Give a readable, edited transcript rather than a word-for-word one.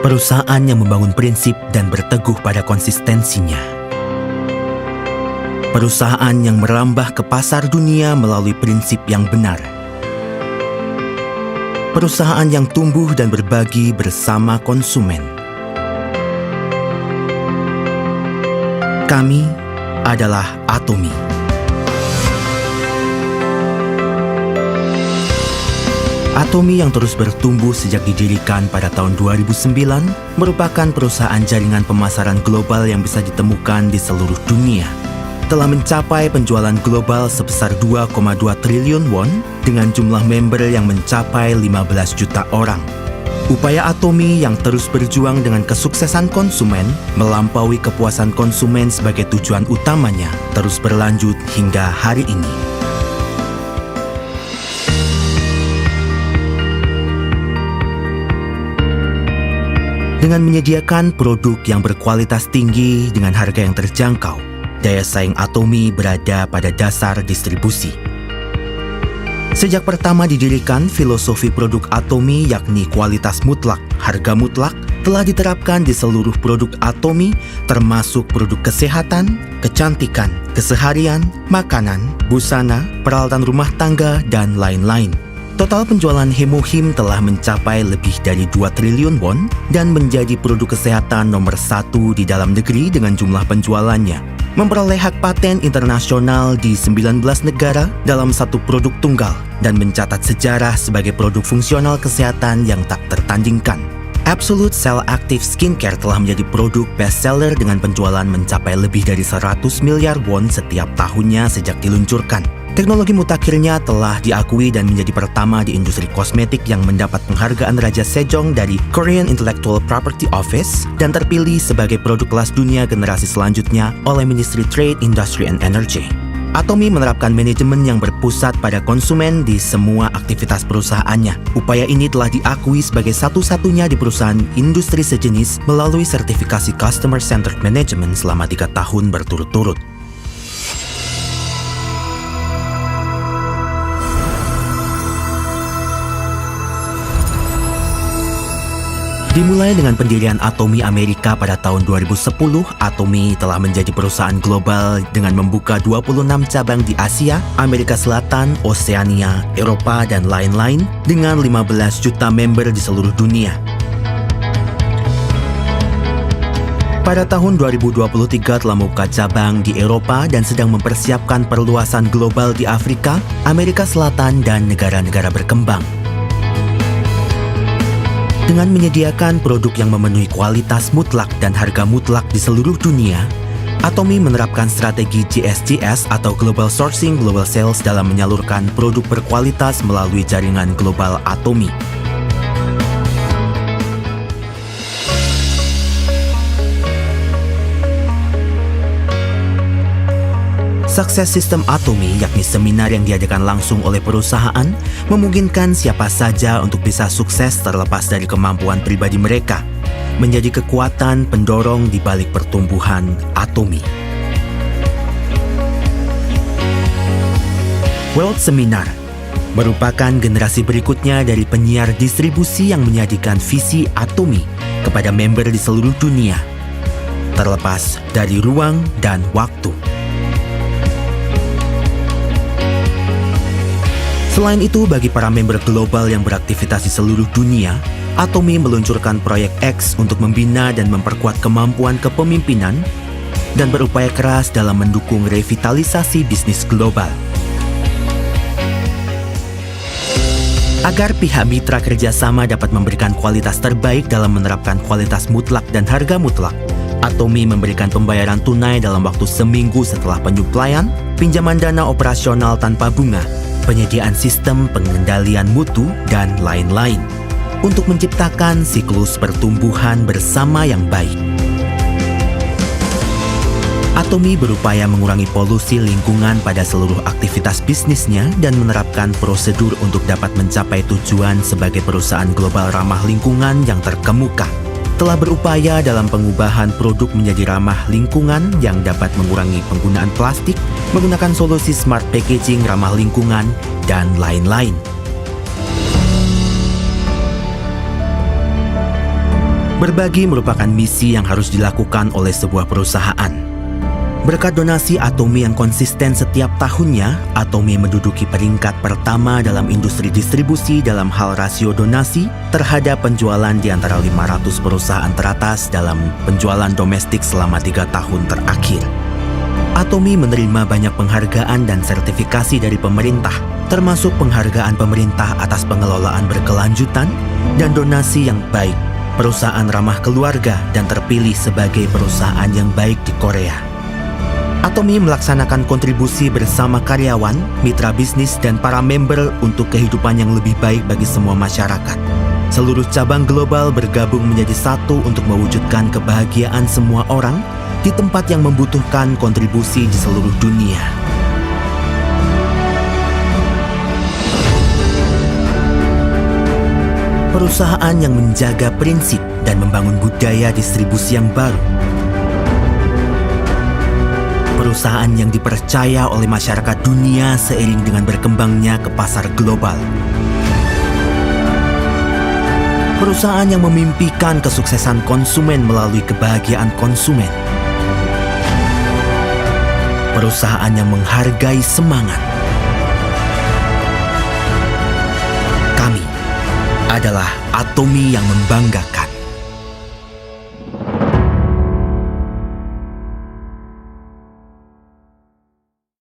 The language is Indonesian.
Perusahaan yang membangun prinsip dan berteguh pada konsistensinya. Perusahaan yang merambah ke pasar dunia melalui prinsip yang benar. Perusahaan yang tumbuh dan berbagi bersama konsumen. Kami adalah Atomy. Atomy yang terus bertumbuh sejak didirikan pada tahun 2009 merupakan perusahaan jaringan pemasaran global yang bisa ditemukan di seluruh dunia. Telah mencapai penjualan global sebesar 2,2 triliun won dengan jumlah member yang mencapai 15 juta orang. Upaya Atomy yang terus berjuang dengan kesuksesan konsumen melampaui kepuasan konsumen sebagai tujuan utamanya terus berlanjut hingga hari ini. Dengan menyediakan produk yang berkualitas tinggi dengan harga yang terjangkau, daya saing Atomy berada pada dasar distribusi. Sejak pertama didirikan, filosofi produk Atomy yakni kualitas mutlak, harga mutlak, telah diterapkan di seluruh produk Atomy, termasuk produk kesehatan, kecantikan, keseharian, makanan, busana, peralatan rumah tangga, dan lain-lain. Total penjualan Hemohim telah mencapai lebih dari 2 triliun won dan menjadi produk kesehatan nomor 1 di dalam negeri dengan jumlah penjualannya. Memperoleh hak paten internasional di 19 negara dalam satu produk tunggal dan mencatat sejarah sebagai produk fungsional kesehatan yang tak tertandingkan. Absolute Cell Active Skincare telah menjadi produk bestseller dengan penjualan mencapai lebih dari 100 miliar won setiap tahunnya sejak diluncurkan. Teknologi mutakhirnya telah diakui dan menjadi pertama di industri kosmetik yang mendapat penghargaan Raja Sejong dari Korean Intellectual Property Office dan terpilih sebagai produk kelas dunia generasi selanjutnya oleh Ministry Trade, Industry and Energy. Atomy menerapkan manajemen yang berpusat pada konsumen di semua aktivitas perusahaannya. Upaya ini telah diakui sebagai satu-satunya di perusahaan industri sejenis melalui sertifikasi Customer Centered Management selama 3 tahun berturut-turut. Dimulai dengan pendirian Atomy Amerika pada tahun 2010, Atomy telah menjadi perusahaan global dengan membuka 26 cabang di Asia, Amerika Selatan, Oseania, Eropa, dan lain-lain dengan 15 juta member di seluruh dunia. Pada tahun 2023 telah membuka cabang di Eropa dan sedang mempersiapkan perluasan global di Afrika, Amerika Selatan, dan negara-negara berkembang. Dengan menyediakan produk yang memenuhi kualitas mutlak dan harga mutlak di seluruh dunia, Atomy menerapkan strategi GSGS atau Global Sourcing Global Sales dalam menyalurkan produk berkualitas melalui jaringan global Atomy. Sukses sistem Atomy, yakni seminar yang diadakan langsung oleh perusahaan, memungkinkan siapa saja untuk bisa sukses terlepas dari kemampuan pribadi mereka, menjadi kekuatan pendorong di balik pertumbuhan Atomy. World Seminar merupakan generasi berikutnya dari penyiar distribusi yang menyajikan visi Atomy kepada member di seluruh dunia, terlepas dari ruang dan waktu. Selain itu, bagi para member global yang beraktivitas di seluruh dunia, Atomy meluncurkan proyek X untuk membina dan memperkuat kemampuan kepemimpinan dan berupaya keras dalam mendukung revitalisasi bisnis global. Agar pihak mitra kerjasama dapat memberikan kualitas terbaik dalam menerapkan kualitas mutlak dan harga mutlak, Atomy memberikan pembayaran tunai dalam waktu seminggu setelah penyuplaian, pinjaman dana operasional tanpa bunga, penyediaan sistem pengendalian mutu, dan lain-lain untuk menciptakan siklus pertumbuhan bersama yang baik. Atomy berupaya mengurangi polusi lingkungan pada seluruh aktivitas bisnisnya dan menerapkan prosedur untuk dapat mencapai tujuan sebagai perusahaan global ramah lingkungan yang terkemuka. Telah berupaya dalam pengubahan produk menjadi ramah lingkungan yang dapat mengurangi penggunaan plastik, menggunakan solusi smart packaging ramah lingkungan, dan lain-lain. Berbagi merupakan misi yang harus dilakukan oleh sebuah perusahaan. Berkat donasi Atomy yang konsisten setiap tahunnya, Atomy menduduki peringkat pertama dalam industri distribusi dalam hal rasio donasi terhadap penjualan di antara 500 perusahaan teratas dalam penjualan domestik selama 3 tahun terakhir. Atomy menerima banyak penghargaan dan sertifikasi dari pemerintah, termasuk penghargaan pemerintah atas pengelolaan berkelanjutan dan donasi yang baik, perusahaan ramah keluarga, dan terpilih sebagai perusahaan yang baik di Korea. Atomy melaksanakan kontribusi bersama karyawan, mitra bisnis, dan para member untuk kehidupan yang lebih baik bagi semua masyarakat. Seluruh cabang global bergabung menjadi satu untuk mewujudkan kebahagiaan semua orang di tempat yang membutuhkan kontribusi di seluruh dunia. Perusahaan yang menjaga prinsip dan membangun budaya distribusi yang baru. Perusahaan yang dipercaya oleh masyarakat dunia seiring dengan berkembangnya ke pasar global. Perusahaan yang memimpikan kesuksesan konsumen melalui kebahagiaan konsumen. Perusahaan yang menghargai semangat. Kami adalah Atomy yang membanggakan.